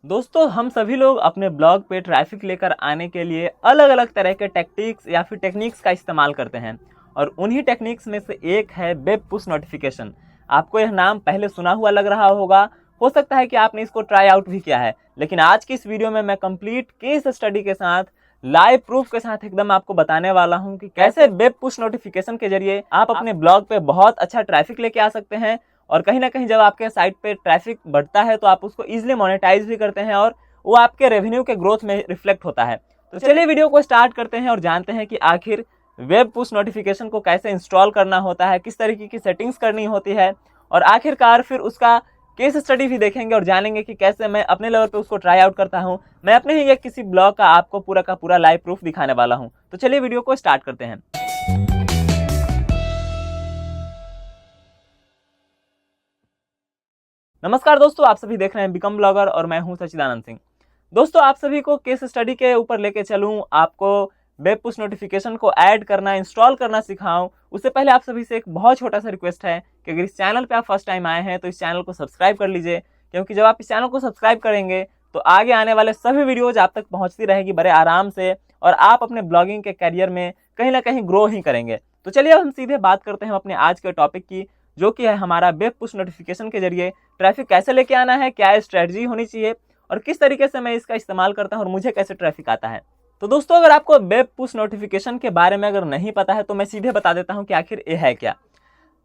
दोस्तों हम सभी लोग अपने ब्लॉग पे ट्रैफिक लेकर आने के लिए अलग अलग तरह के टैक्टिक्स या फिर टेक्निक्स का इस्तेमाल करते हैं और उन्हीं टेक्निक्स में से एक है वेब पुश नोटिफिकेशन। आपको यह नाम पहले सुना हुआ लग रहा होगा, हो सकता है कि आपने इसको ट्राई आउट भी किया है, लेकिन आज की इस वीडियो में मैं कंप्लीट केस स्टडी के साथ लाइव प्रूफ के साथ एकदम आपको बताने वाला हूं कि कैसे वेब पुश नोटिफिकेशन के जरिए आप अपने ब्लॉग पे बहुत अच्छा ट्रैफिक लेके आ सकते हैं और कहीं ना कहीं जब आपके साइट पे ट्रैफिक बढ़ता है तो आप उसको इजीली मोनेटाइज भी करते हैं और वो आपके रेवेन्यू के ग्रोथ में रिफ्लेक्ट होता है। तो चलिए वीडियो को स्टार्ट करते हैं और जानते हैं कि आखिर वेब पुश नोटिफिकेशन को कैसे इंस्टॉल करना होता है, किस तरीके की सेटिंग्स करनी होती है और आखिरकार फिर उसका केस स्टडी भी देखेंगे और जानेंगे कि कैसे मैं अपने लेवल पे उसको ट्राई आउट करता हूँ। मैं अपने ही एक किसी ब्लॉग का आपको पूरा का पूरा लाइव प्रूफ दिखाने वाला हूँ। तो चलिए वीडियो को स्टार्ट करते हैं। नमस्कार दोस्तों, आप सभी देख रहे हैं बिकम ब्लॉगर और मैं हूं सचिदानंद सिंह। दोस्तों आप सभी को केस स्टडी के ऊपर लेके चलूं, आपको वेब पुश नोटिफिकेशन को ऐड करना, इंस्टॉल करना सिखाऊं, उससे पहले आप सभी से एक बहुत छोटा सा रिक्वेस्ट है कि अगर इस चैनल पे आप फर्स्ट टाइम आए हैं तो इस चैनल को सब्सक्राइब कर लीजिए, क्योंकि जब आप इस चैनल को सब्सक्राइब करेंगे तो आगे आने वाले सभी वीडियोज आप तक पहुँचती रहेगी बड़े आराम से और आप अपने ब्लॉगिंग के करियर में कहीं ना कहीं ग्रो ही करेंगे। तो चलिए अब हम सीधे बात करते हैं अपने आज के टॉपिक की, जो कि है हमारा वेब पुश नोटिफिकेशन के जरिए ट्रैफिक कैसे लेके आना है, क्या स्ट्रेटजी होनी चाहिए और किस तरीके से मैं इसका इस्तेमाल करता हूं और मुझे कैसे ट्रैफिक आता है। तो दोस्तों अगर आपको वेब पुश नोटिफिकेशन के बारे में अगर नहीं पता है तो मैं सीधे बता देता हूं कि आखिर ये है क्या।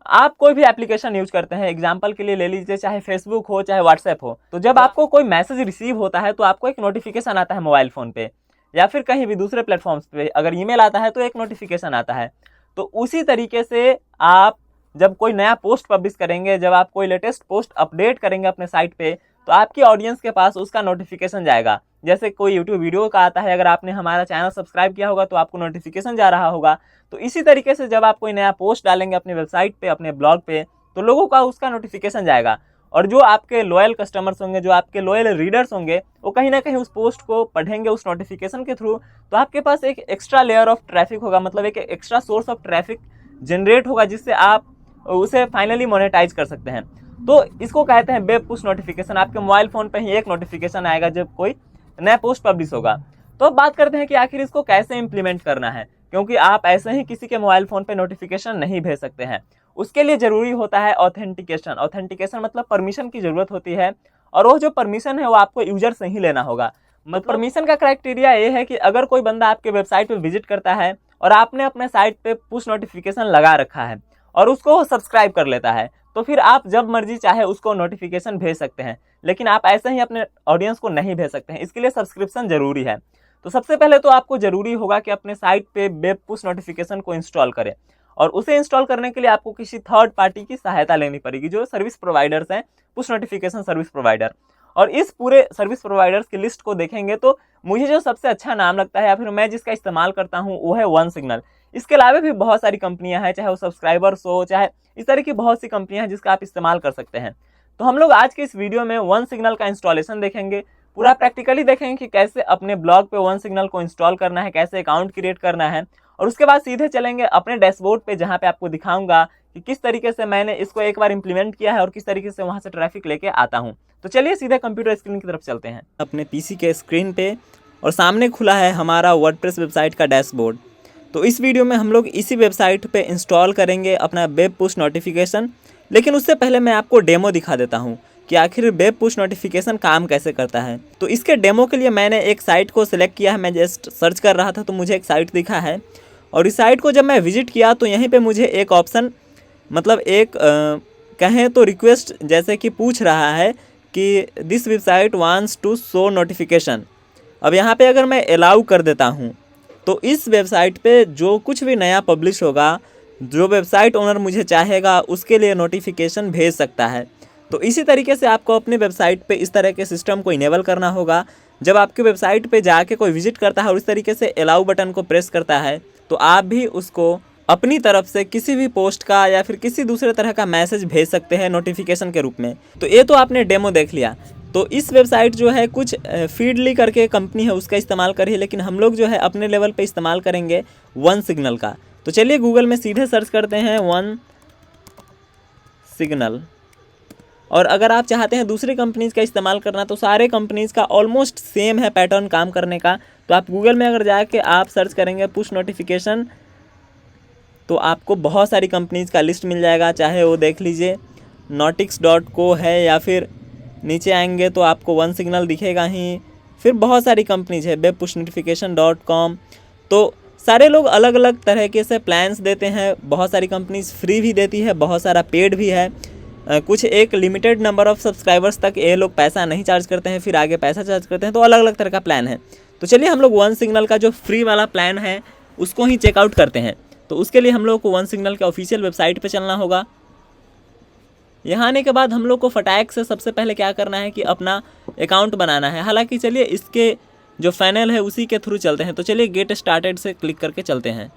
आप कोई भी एप्लीकेशन यूज करते हैं, एग्जाम्पल के लिए ले लीजिए, चाहे फेसबुक हो चाहे व्हाट्सएप हो, तो जब आपको कोई मैसेज रिसीव होता है तो आपको एक नोटिफिकेशन आता है मोबाइल फोन पे या फिर कहीं भी दूसरे प्लेटफॉर्म्स पे। अगर ईमेल आता है तो एक नोटिफिकेशन आता है। तो उसी तरीके से आप जब कोई नया पोस्ट पब्लिश करेंगे, जब आप कोई लेटेस्ट पोस्ट अपडेट करेंगे अपने साइट पे, तो आपकी ऑडियंस के पास उसका नोटिफिकेशन जाएगा। जैसे कोई यूट्यूब वीडियो का आता है, अगर आपने हमारा चैनल सब्सक्राइब किया होगा तो आपको नोटिफिकेशन जा रहा होगा। तो इसी तरीके से जब आप कोई नया पोस्ट डालेंगे अपने वेबसाइट पे, अपने ब्लॉग पे, तो लोगों का उसका नोटिफिकेशन जाएगा और जो आपके लॉयल कस्टमर्स होंगे, जो आपके लॉयल रीडर्स होंगे, वो कहीं ना कहीं उस पोस्ट को पढ़ेंगे उस नोटिफिकेशन के थ्रू। तो आपके पास एक एक्स्ट्रा लेयर ऑफ ट्रैफिक होगा, मतलब एक extra source of traffic generate होगा जिससे आप उसे फाइनली मोनेटाइज कर सकते हैं। तो इसको कहते हैं वेब पुश नोटिफिकेशन। आपके मोबाइल फोन पे ही एक नोटिफिकेशन आएगा जब कोई नया पोस्ट पब्लिश होगा। तो अब बात करते हैं कि आखिर इसको कैसे इंप्लीमेंट करना है, क्योंकि आप ऐसे ही किसी के मोबाइल फोन पे नोटिफिकेशन नहीं भेज सकते हैं। उसके लिए जरूरी होता है ऑथेंटिकेशन। ऑथेंटिकेशन मतलब परमिशन की जरूरत होती है और वो जो परमिशन है वो आपको यूजर से ही लेना होगा। मतलब परमिशन का क्राइटेरिया ये है कि अगर कोई बंदा आपके वेबसाइट पे विजिट करता है और आपने अपने साइट पे पुश नोटिफिकेशन लगा रखा है और उसको सब्सक्राइब कर लेता है, तो फिर आप जब मर्जी चाहे उसको नोटिफिकेशन भेज सकते हैं, लेकिन आप ऐसे ही अपने ऑडियंस को नहीं भेज सकते हैं। इसके लिए सब्सक्रिप्शन जरूरी है। तो सबसे पहले तो आपको जरूरी होगा कि अपने साइट पे वेब पुश नोटिफिकेशन को इंस्टॉल करें और उसे इंस्टॉल करने के लिए आपको किसी थर्ड पार्टी की सहायता लेनी पड़ेगी, जो सर्विस प्रोवाइडर्स हैं, पुश नोटिफिकेशन सर्विस प्रोवाइडर। और इस पूरे सर्विस प्रोवाइडर्स की लिस्ट को देखेंगे तो मुझे जो सबसे अच्छा नाम लगता है या फिर मैं जिसका इस्तेमाल करता हूँ वो है वन सिग्नल। इसके अलावा भी बहुत सारी कंपनियां हैं, चाहे वो सब्सक्राइबर्स हो, चाहे इस तरह की बहुत सी कंपनियां हैं जिसका आप इस्तेमाल कर सकते हैं। तो हम लोग आज के इस वीडियो में वन सिग्नल का इंस्टॉलेशन देखेंगे, पूरा प्रैक्टिकली देखेंगे कि कैसे अपने ब्लॉग पे वन सिग्नल को इंस्टॉल करना है, कैसे अकाउंट क्रिएट करना है और उसके बाद सीधे चलेंगे अपने डैशबोर्ड पे, जहाँ पे आपको दिखाऊंगा कि किस तरीके से मैंने इसको एक बार इंप्लीमेंट किया है और किस तरीके से वहाँ से ट्रैफिक लेके आता हूँ। तो चलिए सीधे कंप्यूटर स्क्रीन की तरफ चलते हैं अपने पीसी के स्क्रीन पे और सामने खुला है हमारा वर्डप्रेस वेबसाइट का डैशबोर्ड। तो इस वीडियो में हम लोग इसी वेबसाइट पे इंस्टॉल करेंगे अपना वेब पुश नोटिफिकेशन, लेकिन उससे पहले मैं आपको डेमो दिखा देता हूँ कि आखिर वेब पुश नोटिफिकेशन काम कैसे करता है। तो इसके डेमो के लिए मैंने एक साइट को सिलेक्ट किया है। मैं जस्ट सर्च कर रहा था तो मुझे एक साइट दिखा है और इस साइट को जब मैं विजिट किया तो यहीं पे मुझे एक ऑप्शन, मतलब एक कहें तो रिक्वेस्ट जैसे कि पूछ रहा है कि this website wants to show notification. अब यहाँ पे अगर मैं अलाउ कर देता हूँ तो इस वेबसाइट पे जो कुछ भी नया पब्लिश होगा, जो वेबसाइट ओनर मुझे चाहेगा उसके लिए नोटिफिकेशन भेज सकता है। तो इसी तरीके से आपको अपनी वेबसाइट पे इस तरह के सिस्टम को इनेबल करना होगा। जब आपकी वेबसाइट पे जाके कोई विजिट करता है और इस तरीके से अलाउ बटन को प्रेस करता है तो आप भी उसको अपनी तरफ से किसी भी पोस्ट का या फिर किसी दूसरे तरह का मैसेज भेज सकते हैं नोटिफिकेशन के रूप में। तो ये तो आपने डेमो देख लिया। तो इस वेबसाइट जो है कुछ फीडली करके कंपनी है उसका इस्तेमाल करिए, लेकिन हम लोग जो है अपने लेवल पे इस्तेमाल करेंगे वन सिग्नल का। तो चलिए गूगल में सीधे सर्च करते हैं वन सिग्नल और अगर आप चाहते हैं दूसरी कंपनीज़ का इस्तेमाल करना तो सारे कंपनीज़ का ऑलमोस्ट सेम है पैटर्न काम करने का। तो आप गूगल में अगर जाके आप सर्च करेंगे पुश नोटिफिकेशन तो आपको बहुत सारी कंपनीज़ का लिस्ट मिल जाएगा, चाहे वो देख लीजिए notix.co है या फिर नीचे आएंगे तो आपको वन सिग्नल दिखेगा ही, फिर बहुत सारी कंपनीज है webpushnotification.com। तो सारे लोग अलग अलग तरीके से प्लान्स देते हैं, बहुत सारी कंपनीज फ्री भी देती है, बहुत सारा पेड भी है। कुछ एक लिमिटेड नंबर ऑफ़ सब्सक्राइबर्स तक ये लोग पैसा नहीं चार्ज करते हैं, फिर आगे पैसा चार्ज करते हैं, तो अलग अलग तरह का प्लान है। तो चलिए हम लोग वन सिग्नल का जो फ्री वाला प्लान है उसको ही चेकआउट करते हैं। तो उसके लिए हम लोग को वन सिग्नल के ऑफिशियल वेबसाइट पे चलना होगा। यहाँ आने के बाद हम लोग को फटाक से सबसे पहले क्या करना है कि अपना अकाउंट बनाना है। हालांकि चलिए इसके जो फाइनल है उसी के थ्रू चलते हैं। तो चलिए गेट स्टार्टेड से क्लिक करके चलते हैं।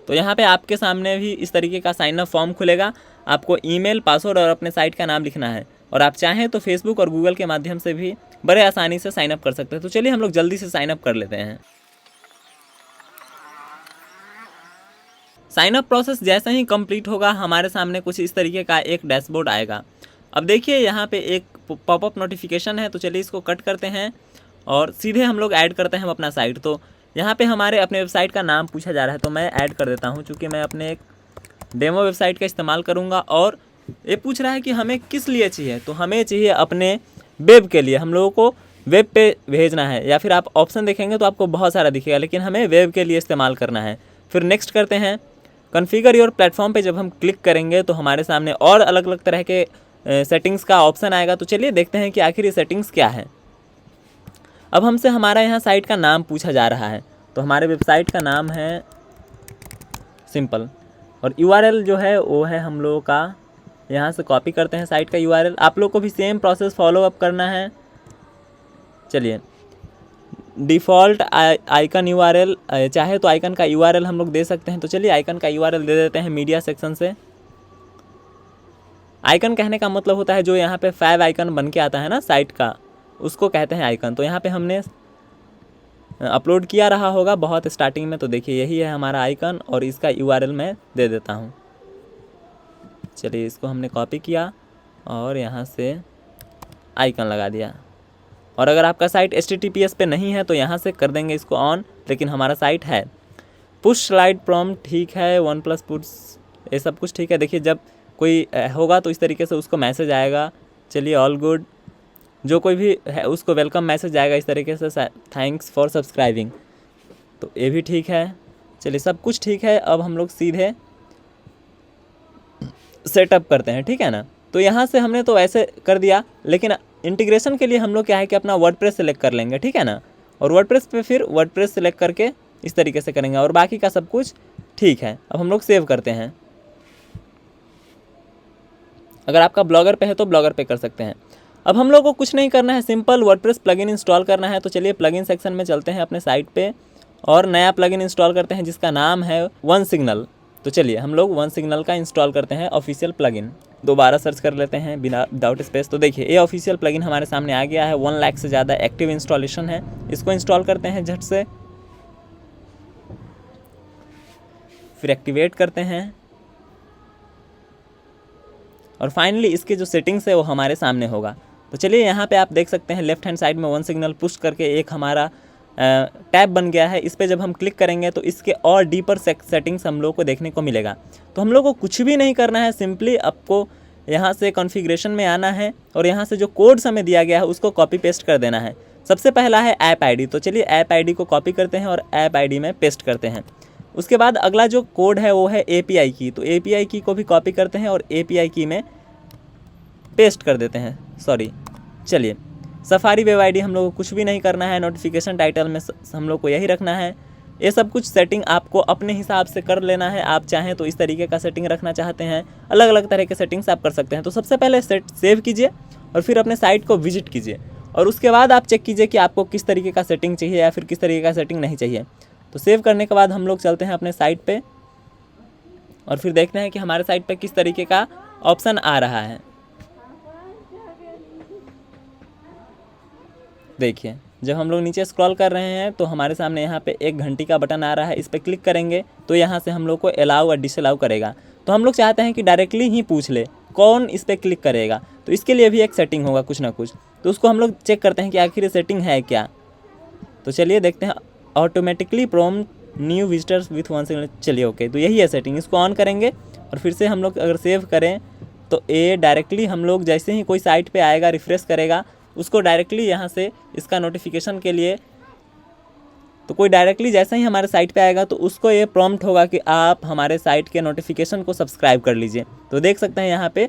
तो यहाँ पे आपके सामने भी इस तरीके का साइन अप फॉर्म खुलेगा। आपको ईमेल, पासवर्ड और अपने साइट का नाम लिखना है, और आप चाहें तो फेसबुक और गूगल के माध्यम से भी बड़े आसानी से साइन अप कर सकते हैं। तो चलिए हम लोग जल्दी से साइन अप कर लेते हैं। साइन अप प्रोसेस जैसे ही कंप्लीट होगा हमारे सामने कुछ इस तरीके का एक डैशबोर्ड आएगा। अब देखिए यहाँ पे एक पॉपअप नोटिफिकेशन है, तो चलिए इसको कट करते हैं और सीधे हम लोग ऐड करते हैं अपना साइट। तो यहाँ पे हमारे अपने वेबसाइट का नाम पूछा जा रहा है, तो मैं ऐड कर देता हूँ चूँकि मैं अपने एक डेमो वेबसाइट का इस्तेमाल करूँगा। और ये पूछ रहा है कि हमें किस लिए चाहिए, तो हमें चाहिए अपने वेब के लिए, हम लोगों को वेब पे भेजना है। या फिर आप ऑप्शन देखेंगे तो आपको बहुत सारा दिखेगा, लेकिन हमें वेब के लिए इस्तेमाल करना है। फिर नेक्स्ट करते हैं। कॉन्फ़िगर योर प्लेटफॉर्म पे जब हम क्लिक करेंगे तो हमारे सामने और अलग अलग तरह के सेटिंग्स का ऑप्शन आएगा। तो चलिए देखते हैं कि आखिर ये सेटिंग्स क्या है। अब हमसे हमारा यहाँ साइट का नाम पूछा जा रहा है, तो हमारे वेबसाइट का नाम है सिंपल, और URL जो है वो है हम लोगों का, यहाँ से कॉपी करते हैं साइट का URL। आप लोग को भी सेम प्रोसेस फॉलो अप करना है। चलिए डिफ़ॉल्ट आइकन URL, चाहे तो आइकन का URL हम लोग दे सकते हैं। तो चलिए आइकन का URL दे देते हैं मीडिया सेक्शन से। आइकन कहने का मतलब होता है जो यहाँ पे 5 आइकन बन के आता है ना साइट का, उसको कहते हैं आइकन। तो यहाँ पे हमने अपलोड किया रहा होगा बहुत स्टार्टिंग में, तो देखिए यही है हमारा आइकन और इसका URL मैं दे देता हूँ। चलिए इसको हमने कॉपी किया और यहाँ से आइकन लगा दिया। और अगर आपका साइट HTTPS पे नहीं है तो यहाँ से कर देंगे इसको ऑन, लेकिन हमारा साइट है। पुश स्लाइड प्रॉम्प्ट ठीक है, OnePlus पुश, ये सब कुछ ठीक है। देखिए जब कोई होगा तो इस तरीके से उसको मैसेज आएगा। चलिए ऑल गुड, जो कोई भी है उसको वेलकम मैसेज आएगा इस तरीके से, थैंक्स फॉर सब्सक्राइबिंग, तो ये भी ठीक है। चलिए सब कुछ ठीक है। अब हम लोग सीधे सेटअप करते हैं, ठीक है ना। तो यहाँ से हमने तो ऐसे कर दिया, लेकिन इंटीग्रेशन के लिए हम लोग क्या है कि अपना वर्डप्रेस सेलेक्ट कर लेंगे, ठीक है ना। और वर्डप्रेस पे फिर वर्डप्रेस सेलेक्ट करके इस तरीके से करेंगे, और बाकी का सब कुछ ठीक है। अब हम लोग सेव करते हैं। अगर आपका ब्लॉगर पे है तो ब्लॉगर पे कर सकते हैं। अब हम लोग को कुछ नहीं करना है, सिंपल वर्डप्रेस प्लगइन इंस्टॉल करना है। तो चलिए प्लगइन सेक्शन में चलते हैं अपने साइट पे और नया प्लगइन इंस्टॉल करते हैं जिसका नाम है वन सिग्नल। तो चलिए हम लोग वन सिग्नल का इंस्टॉल करते हैं ऑफिशियल प्लगइन। दोबारा सर्च कर लेते हैं विदाउट स्पेस। तो देखिए ये ऑफिशियल प्लगइन हमारे सामने आ गया है। 1 लाख से ज़्यादा एक्टिव इंस्टॉलेशन है। इसको इंस्टॉल करते हैं झट से, फिर एक्टिवेट करते हैं और फाइनली इसके जो सेटिंग्स है वो हमारे सामने होगा। तो चलिए यहाँ पे आप देख सकते हैं लेफ्ट हैंड साइड में वन सिग्नल पुश करके एक हमारा टैब बन गया है। इस पर जब हम क्लिक करेंगे तो इसके और डीपर सेटिंग्स हम लोग को देखने को मिलेगा। तो हम लोग को कुछ भी नहीं करना है, सिंपली आपको यहाँ से कॉन्फ़िगरेशन में आना है और यहाँ से जो कोड्स हमें दिया गया है उसको कॉपी पेस्ट कर देना है। सबसे पहला है ऐप ID, तो चलिए ऐप ID को कॉपी करते हैं और ऐप ID में पेस्ट करते हैं। उसके बाद अगला जो कोड है वो है API की, तो API की को भी कॉपी करते हैं और API की में पेस्ट कर देते हैं। चलिए सफारी वेब ID हम लोग को कुछ भी नहीं करना है। नोटिफिकेशन टाइटल में हम लोग को यही रखना है। ये सब कुछ सेटिंग आपको अपने हिसाब से कर लेना है। आप चाहें तो इस तरीके का सेटिंग रखना चाहते हैं, अलग अलग तरह के सेटिंग्स आप कर सकते हैं। तो सबसे पहले सेव कीजिए और फिर अपने साइट को विजिट कीजिए और उसके बाद आप चेक कीजिए कि आपको किस तरीके का सेटिंग चाहिए या फिर किस तरीके का सेटिंग नहीं चाहिए। तो सेव करने के बाद हम लोग चलते हैं अपने साइट पे और फिर देखते हैं कि हमारे साइट पे किस तरीके का ऑप्शन आ रहा है। देखिए जब हम लोग नीचे स्क्रॉल कर रहे हैं तो हमारे सामने यहाँ पे एक घंटी का बटन आ रहा है। इस पर क्लिक करेंगे तो यहाँ से हम लोग को अलाउ और डिसअलाउ करेगा। तो हम लोग चाहते हैं कि डायरेक्टली ही पूछ ले कौन इस पर क्लिक करेगा। तो इसके लिए भी एक सेटिंग होगा कुछ ना कुछ, तो उसको हम लोग चेक करते हैं कि आखिर ये सेटिंग है क्या। तो चलिए देखते हैं, automatically prompt new visitors with one second. चलिए ओके, तो यही है सेटिंग, इसको ऑन करेंगे और फिर से हम लोग अगर सेव करें तो ये डायरेक्टली हम लोग जैसे ही कोई साइट पे आएगा, रिफ्रेश करेगा, उसको डायरेक्टली यहाँ से इसका नोटिफिकेशन के लिए, तो कोई डायरेक्टली जैसे ही हमारे साइट पे आएगा तो उसको ये प्रॉम्प्ट होगा कि आप हमारे साइट के नोटिफिकेशन को सब्सक्राइब कर लीजिए। तो देख सकते हैं यहाँ पे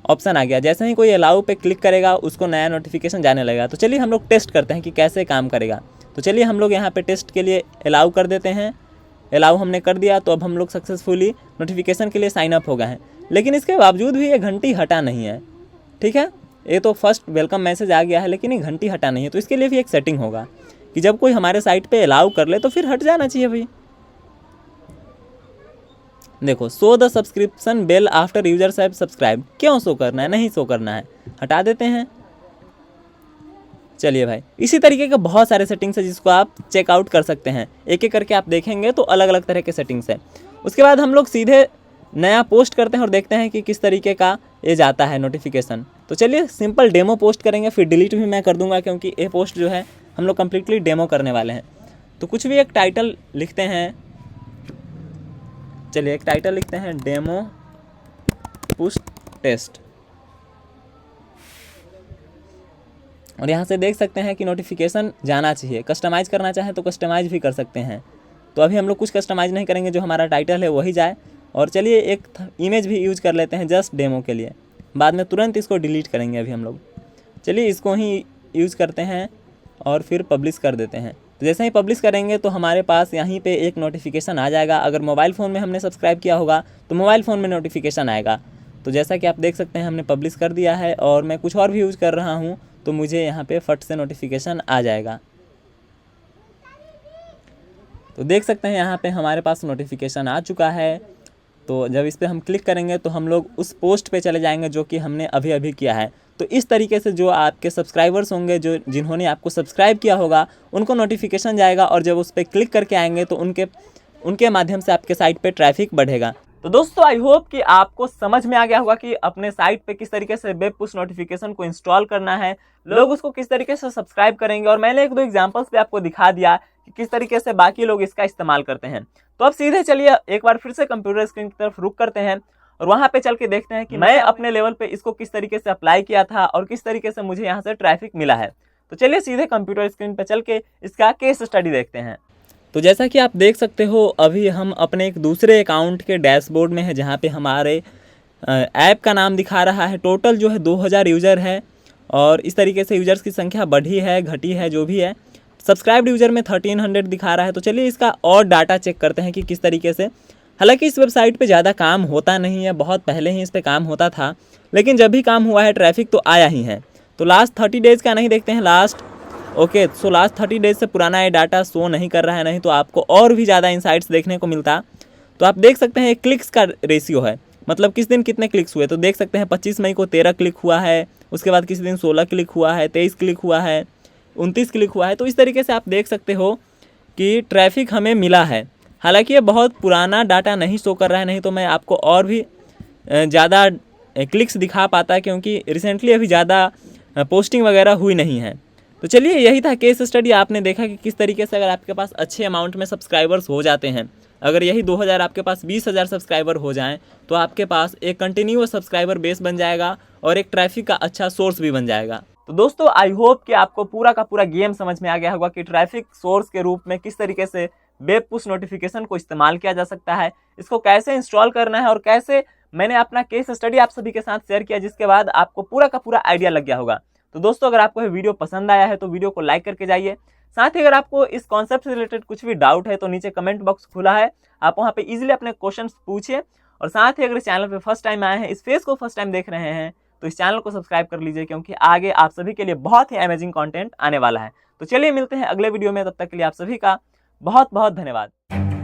ऑप्शन आ गया, जैसे ही कोई अलाउ पे क्लिक करेगा उसको नया नोटिफिकेशन जाने लगेगा। तो चलिए हम लोग टेस्ट करते हैं कि कैसे काम करेगा। तो चलिए हम लोग यहाँ पे टेस्ट के लिए अलाउ कर देते हैं। अलाउ हमने कर दिया, तो अब हम लोग सक्सेसफुली नोटिफिकेशन के लिए साइन अप हो गए हैं। लेकिन इसके बावजूद भी ये घंटी हटा नहीं है। ठीक है, ये तो फर्स्ट वेलकम मैसेज आ गया है, लेकिन ये घंटी हटा नहीं है। तो इसके लिए भी एक सेटिंग होगा कि जब कोई हमारे साइट पे अलाउ कर ले तो फिर हट जाना चाहिए भाई। देखो, show the subscription bell after users have subscribe, क्यों शो करना है, नहीं शो करना है, हटा देते हैं। चलिए भाई, इसी तरीके के बहुत सारे सेटिंग्स है जिसको आप चेकआउट कर सकते हैं। एक एक करके आप देखेंगे तो अलग अलग तरह के सेटिंग्स है। उसके बाद हम लोग सीधे नया पोस्ट करते हैं और देखते हैं कि किस तरीके का ये जाता है नोटिफिकेशन। तो चलिए सिंपल डेमो पोस्ट करेंगे, फिर डिलीट भी मैं कर दूंगा क्योंकि ये पोस्ट जो है हम लोग कम्प्लीटली डेमो करने वाले हैं। तो कुछ भी एक टाइटल लिखते हैं, चलिए एक टाइटल लिखते हैं, डेमो पुश टेस्ट, और यहाँ से देख सकते हैं कि नोटिफिकेशन जाना चाहिए। कस्टमाइज करना चाहें तो कस्टमाइज भी कर सकते हैं। तो अभी हम लोग कुछ कस्टमाइज नहीं करेंगे, जो हमारा टाइटल है वही जाए। और चलिए एक इमेज भी यूज कर लेते हैं जस्ट डेमो के लिए, बाद में तुरंत इसको डिलीट करेंगे अभी हम लोग। चलिए इसको ही यूज़ करते हैं और फिर पब्लिश कर देते हैं। तो जैसे ही पब्लिश करेंगे तो हमारे पास यहीं पे एक नोटिफिकेशन आ जाएगा। अगर मोबाइल फ़ोन में हमने सब्सक्राइब किया होगा तो मोबाइल फ़ोन में नोटिफिकेशन आएगा। तो जैसा कि आप देख सकते हैं हमने पब्लिश कर दिया है, और मैं कुछ और भी यूज़ कर रहा हूँ तो मुझे यहाँ पे फट से नोटिफिकेशन आ जाएगा। तो देख सकते हैं यहाँ पे हमारे पास नोटिफिकेशन आ चुका है। तो जब इस पर हम क्लिक करेंगे तो हम लोग उस पोस्ट पे चले जाएंगे जो कि हमने अभी अभी किया है। तो इस तरीके से जो आपके सब्सक्राइबर्स होंगे, जो जिन्होंने आपको सब्सक्राइब किया होगा, उनको नोटिफिकेशन जाएगा, और जब उस पर क्लिक करके आएंगे तो उनके माध्यम से आपके साइट पे ट्रैफिक बढ़ेगा। तो दोस्तों आई होप कि आपको समझ में आ गया होगा कि अपने साइट पे किस तरीके से वेब पुश नोटिफिकेशन को इंस्टॉल करना है, लोग उसको किस तरीके से सब्सक्राइब करेंगे, और मैंने एक दो एग्जांपल्स भी आपको दिखा दिया कि किस तरीके से बाकी लोग इसका इस्तेमाल करते हैं। तो अब सीधे चलिए एक बार फिर से कंप्यूटर स्क्रीन की तरफ रुक करते हैं और वहां पे चल के देखते हैं कि मैं अपने लेवल पे इसको किस तरीके से अप्लाई किया था और किस तरीके से मुझे यहाँ से ट्रैफिक मिला है। तो चलिए सीधे कंप्यूटर स्क्रीन पे चल के इसका केस स्टडी देखते हैं। तो जैसा कि आप देख सकते हो, अभी हम अपने एक दूसरे अकाउंट के डैशबोर्ड में है, जहाँ पे हमारे ऐप का नाम दिखा रहा है। टोटल जो है 2000 यूज़र है, और इस तरीके से यूज़र्स की संख्या बढ़ी है घटी है जो भी है। सब्सक्राइब्ड यूज़र में 1300 दिखा रहा है। तो चलिए इसका और डाटा चेक करते हैं कि किस तरीके से। हालांकि इस वेबसाइट पे ज़्यादा काम होता नहीं है, बहुत पहले ही इस पर काम होता था, लेकिन जब भी काम हुआ है ट्रैफिक तो आया ही है। तो लास्ट 30 डेज़ का नहीं देखते हैं, लास्ट 30 डेज से पुराना ये डाटा शो नहीं कर रहा है, नहीं तो आपको और भी ज़्यादा इंसाइट्स देखने को मिलता। तो आप देख सकते हैं क्लिक्स का रेशियो है, मतलब किस दिन कितने क्लिक्स हुए। तो देख सकते हैं 25 मई को 13 क्लिक हुआ है, उसके बाद किसी दिन 16 क्लिक हुआ है, 23 क्लिक हुआ है, 29 क्लिक हुआ है। तो इस तरीके से आप देख सकते हो कि ट्रैफिक हमें मिला है। हालांकि ये बहुत पुराना डाटा नहीं शो कर रहा है, नहीं तो मैं आपको और भी ज़्यादा क्लिक्स दिखा पाता, क्योंकि रिसेंटली अभी ज़्यादा पोस्टिंग वगैरह हुई नहीं है। तो चलिए यही था केस स्टडी। आपने देखा कि किस तरीके से अगर आपके पास अच्छे अमाउंट में सब्सक्राइबर्स हो जाते हैं, अगर यही 2000 आपके पास 20,000 सब्सक्राइबर हो जाएं, तो आपके पास एक कंटिन्यूअस सब्सक्राइबर बेस बन जाएगा और एक ट्रैफिक का अच्छा सोर्स भी बन जाएगा। तो दोस्तों आई होप कि आपको पूरा का पूरा गेम समझ में आ गया होगा कि ट्रैफिक सोर्स के रूप में किस तरीके से वेब पुश नोटिफिकेशन को इस्तेमाल किया जा सकता है, इसको कैसे इंस्टॉल करना है, और कैसे मैंने अपना केस स्टडी आप सभी के साथ शेयर किया, जिसके बाद आपको पूरा का पूरा आइडिया लग गया होगा। तो दोस्तों अगर आपको ये वीडियो पसंद आया है तो वीडियो को लाइक करके जाइए। साथ ही अगर आपको इस कॉन्सेप्ट से रिलेटेड कुछ भी डाउट है तो नीचे कमेंट बॉक्स खुला है, आप वहाँ पे इजीली अपने क्वेश्चंस पूछिए। और साथ ही अगर चैनल पे फर्स्ट टाइम आए हैं, इस फेस को फर्स्ट टाइम देख रहे हैं, तो इस चैनल को सब्सक्राइब कर लीजिए, क्योंकि आगे आप सभी के लिए बहुत ही अमेजिंग कंटेंट आने वाला है। तो चलिए मिलते हैं अगले वीडियो में, तब तक के लिए आप सभी का बहुत बहुत धन्यवाद।